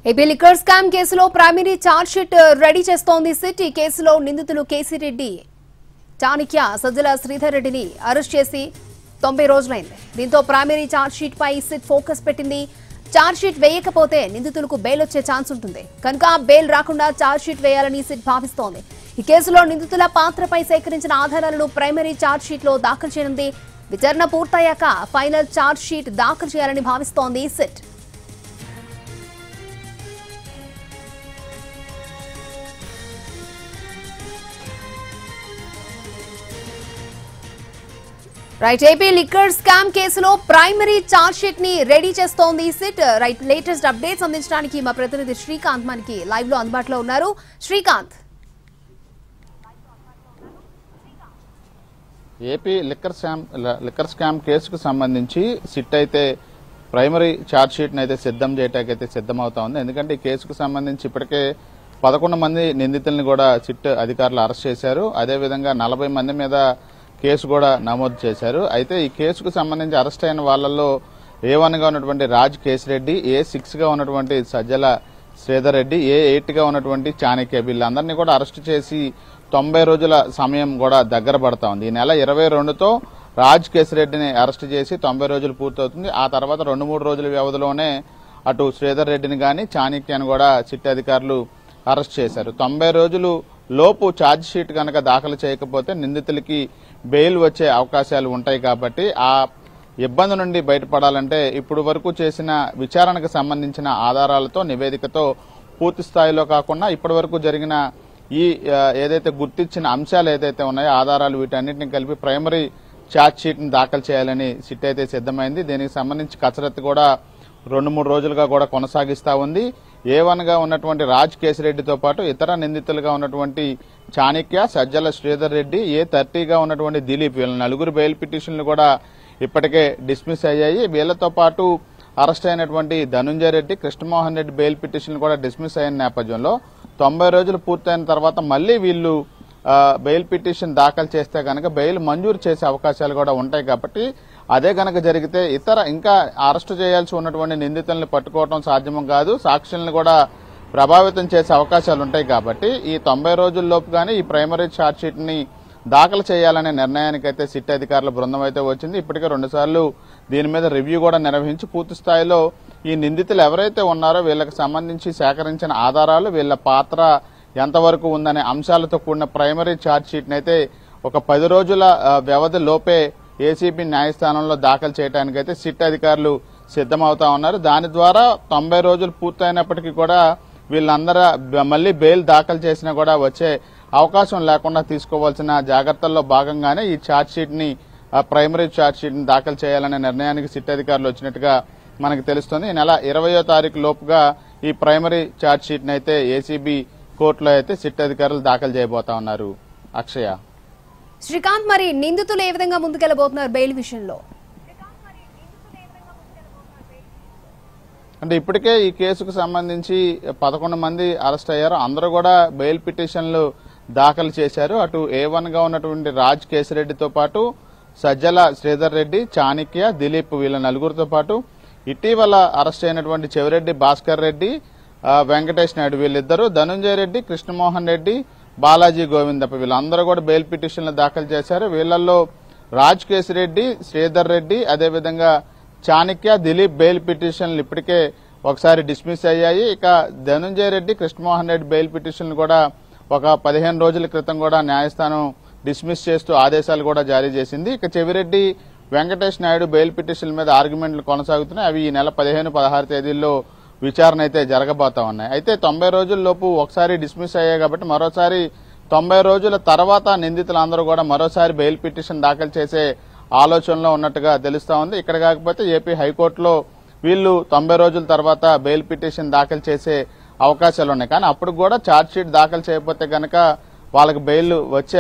AP liquor scam కేసులో primary charge sheet ready చేస్తోంది SIT. ఈ కేసులో నిందితులు కేసీరెడ్డి, చాణిక్య, సజ్జల శ్రీధర్ రెడ్డిని అరెస్ట్ చేసి 90 రోజులైంది. దీంతో ప్రైమరీ ఛార్జ్ షీట్ పై సిట్ ఫోకస్ పెట్టింది. ఛార్జ్ షీట్ వేయకపోతే నిందితులకు బెయిల్ వచ్చే ఛాన్స్ ఉంటుంది కనుక బెయిల్ రాకుండా ఛార్జ్ షీట్ వేయాలని సిట్ భావిస్తోంది. ఈ కేసులో నిందితుల పాత్రపై సేకరించిన ఆధారాలను ప్రైమరీ ఛార్జ్ షీట్ లో దాఖలు చేయనుంది. విచారణ పూర్తయ్యాక ఫైనల్ ఛార్జ్ షీట్ దాఖలు చేయాలని భావిస్తోంది SIT. Right, AP liquor scam కేసులో ప్రైమరీ ఛార్జ్ షీట్ ని రెడీ చేస్తోంది సిట్. రైట్, లేటెస్ట్ అప్డేట్స్ అందించడానికి మా ప్రతినిధి శ్రీకాంత్ మనకి లైవ్ లో అందుబాటులో ఉన్నారు. శ్రీకాంత్, ఏపీ లిక్కర్ స్కామ్ కేసుకు సంబంధించి సిట్ అయితే ప్రైమరీ ఛార్జ్ షీట్ ని అయితే సిద్ధం చేయటానికైతే సిద్ధమవుతా ఉంది. ఎందుకంటే ఈ కేసుకు సంబంధించి ఇప్పటికే 11 మంది నిందితుల్ని కూడా సిట్ అధికారులు అరెస్ట్ చేశారు. అదేవిధంగా 40 మంది మీద కేసు కూడా నమోదు చేశారు. అయితే ఈ కేసుకు సంబంధించి అరెస్ట్ అయిన వాళ్లలో A1 గా ఉన్నటువంటి రాజ్ కేసిరెడ్డి, A6 గా ఉన్నటువంటి సజ్జల శ్రీధర్ రెడ్డి, A8 గా ఉన్నటువంటి చాణిక్య, వీళ్ళందరినీ కూడా అరెస్ట్ చేసి 90 రోజుల సమయం కూడా దగ్గర పడతా ఉంది. ఈ నెల 22తో రాజ్ కేసిరెడ్డిని అరెస్ట్ చేసి 90 రోజులు పూర్తవుతుంది. ఆ తర్వాత 2-3 రోజుల వ్యవధిలోనే అటు శ్రీధర్ రెడ్డిని గాని చాణిక్యను కూడా సిట్ అధికారులు అరెస్ట్ చేశారు. 90 రోజులు లోపు ఛార్జ్ షీట్ కనుక దాఖలు చేయకపోతే నిందితులకి బెయిల్ వచ్చే అవకాశాలు ఉంటాయి. కాబట్టి ఆ ఇబ్బంది నుండి బయటపడాలంటే ఇప్పుడు వరకు చేసిన విచారణకు సంబంధించిన ఆధారాలతో, నివేదికతో పూర్తి స్థాయిలో కాకుండా ఇప్పటి వరకు జరిగిన ఈ ఏదైతే గుర్తించిన అంశాలు ఏదైతే ఉన్నాయో ఆధారాలు, వీటన్నిటిని కలిపి ప్రైమరీ ఛార్జ్ షీట్ ని దాఖలు చేయాలని సిట్ అయితే సిద్ధమైంది. దీనికి సంబంధించి కసరత్తు కూడా 2-3 రోజులుగా కూడా కొనసాగిస్తా ఉంది. A1 గా ఉన్నటువంటి రాజ్ కేసిరెడ్డితో పాటు ఇతర నిందితులుగా ఉన్నటువంటి చాణిక్య, సజ్జల శ్రీధర్ రెడ్డి, A30 గా ఉన్నటువంటి దిలీప్, వీళ్ళ 4 బెయిల్ పిటిషన్లు కూడా ఇప్పటికే డిస్మిస్ అయ్యాయి. వీళ్లతో పాటు అరెస్ట్ అయినటువంటి ధనుంజయ రెడ్డి, కృష్ణమోహన్ రెడ్డి బెయిల్ పిటిషన్లు కూడా డిస్మిస్ అయిన నేపథ్యంలో 90 రోజులు పూర్తయిన తర్వాత మళ్లీ వీళ్లు బెయిల్ పిటిషన్ దాఖలు చేస్తే కనుక బెయిల్ మంజూరు చేసే అవకాశాలు కూడా ఉంటాయి. కాబట్టి అదే కనుక జరిగితే ఇంకా అరెస్టు చేయాల్సి ఉన్నటువంటి నిందితులను పట్టుకోవడం సాధ్యం కాదు, సాక్షులను కూడా ప్రభావితం చేసే అవకాశాలు ఉంటాయి. కాబట్టి ఈ 90 రోజుల్లోపు గానీ ఈ ప్రైమరీ ఛార్జ్ షీట్ ని దాఖలు చేయాలనే నిర్ణయానికైతే సిట్ అధికారుల బృందం అయితే వచ్చింది. ఇప్పటికే 2 సార్లు దీని మీద రివ్యూ కూడా నిర్వహించి పూర్తి స్థాయిలో ఈ నిందితులు ఎవరైతే ఉన్నారో వీళ్ళకి సంబంధించి సేకరించిన ఆధారాలు, వీళ్ళ పాత్ర ఎంతవరకు ఉందనే అంశాలతో కూడిన ప్రైమరీ ఛార్జ్ షీట్ ని అయితే ఒక 10 రోజుల వ్యవధి లోపే ఏసీబీ న్యాయస్థానంలో దాఖలు చేయడానికైతే సిట్ అధికారులు సిద్ధమవుతా ఉన్నారు. దాని ద్వారా 90 రోజులు పూర్తయినప్పటికీ కూడా వీళ్ళందరూ మళ్లీ బెయిల్ దాఖలు చేసినా కూడా వచ్చే అవకాశం లేకుండా తీసుకోవాల్సిన జాగ్రత్తల్లో భాగంగానే ఈ ఛార్జ్ షీట్ ని ప్రైమరీ ఛార్జ్ షీట్ ని దాఖలు చేయాలనే నిర్ణయానికి సిట్ అధికారులు వచ్చినట్టుగా మనకు తెలుస్తుంది. ఈ నెల 20వ తారీఖు లోపుగా ఈ ప్రైమరీ ఛార్జ్ షీట్ ని అయితే ఏసీబీ కోర్టులో అయితే సిట్ అధికారులు దాఖలు చేయబోతా ఉన్నారు. అక్షయ, శ్రీకాంత్, మరి నిందితులు ఏ విధంగా ముందుకెళ్లబోతున్నారు బెయిల్ విషయంలో? అంటే ఇప్పటికే ఈ కేసుకు సంబంధించి 11 మంది అరెస్ట్ అయ్యారు. అందరూ కూడా బెయిల్ పిటిషన్లు దాఖలు చేశారు. అటు A1 గా ఉన్నటువంటి రాజ్ కేసిరెడ్డితో పాటు సజ్జల శ్రీధర్ రెడ్డి, చాణిక్య, దిలీప్, వీళ్ళ 4గురితో పాటు ఇటీవల అరెస్ట్ అయినటువంటి చెవిరెడ్డి భాస్కర్ రెడ్డి, వెంకటేష్ నాయుడు, వీళ్ళిద్దరూ, ధనుంజయ రెడ్డి, కృష్ణమోహన్ రెడ్డి, బాలాజీ గోవిందప్ప, వీళ్ళందరూ కూడా బెయిల్ పిటిషన్లు దాఖలు చేశారు. వీళ్లలో రాజ్ కేసిరెడ్డి, శ్రీధర్ రెడ్డి, అదేవిధంగా చాణిక్య, దిలీప్ బెయిల్ పిటిషన్లు ఇప్పటికే ఒకసారి డిస్మిస్ అయ్యాయి. ఇక ధనుంజయ రెడ్డి, కృష్ణమోహన్ రెడ్డి బెయిల్ పిటిషన్లు కూడా ఒక 15 రోజుల క్రితం కూడా న్యాయస్థానం డిస్మిస్ చేస్తూ ఆదేశాలు కూడా జారీ చేసింది. ఇక చెవిరెడ్డి, వెంకటేష్ నాయుడు బెయిల్ పిటిషన్ల మీద ఆర్గ్యుమెంట్లు కొనసాగుతున్నాయి. అవి ఈ నెల 15-16 తేదీల్లో విచారణ అయితే జరగబోతా ఉన్నాయి. అయితే 90 రోజుల్లోపు ఒకసారి డిస్మిస్ అయ్యాయి కాబట్టి మరోసారి 90 రోజుల తర్వాత నిందితులందరూ కూడా మరోసారి బెయిల్ పిటిషన్ దాఖలు చేసే ఆలోచనలో ఉన్నట్టుగా తెలుస్తా ఉంది. ఇక్కడ కాకపోతే ఏపీ హైకోర్టులో వీళ్ళు 90 రోజుల తర్వాత బెయిల్ పిటిషన్ దాఖలు చేసే అవకాశాలు ఉన్నాయి. కానీ అప్పుడు కూడా ఛార్జ్ షీట్ దాఖలు చేయకపోతే కనుక వాళ్ళకి బెయిల్ వచ్చే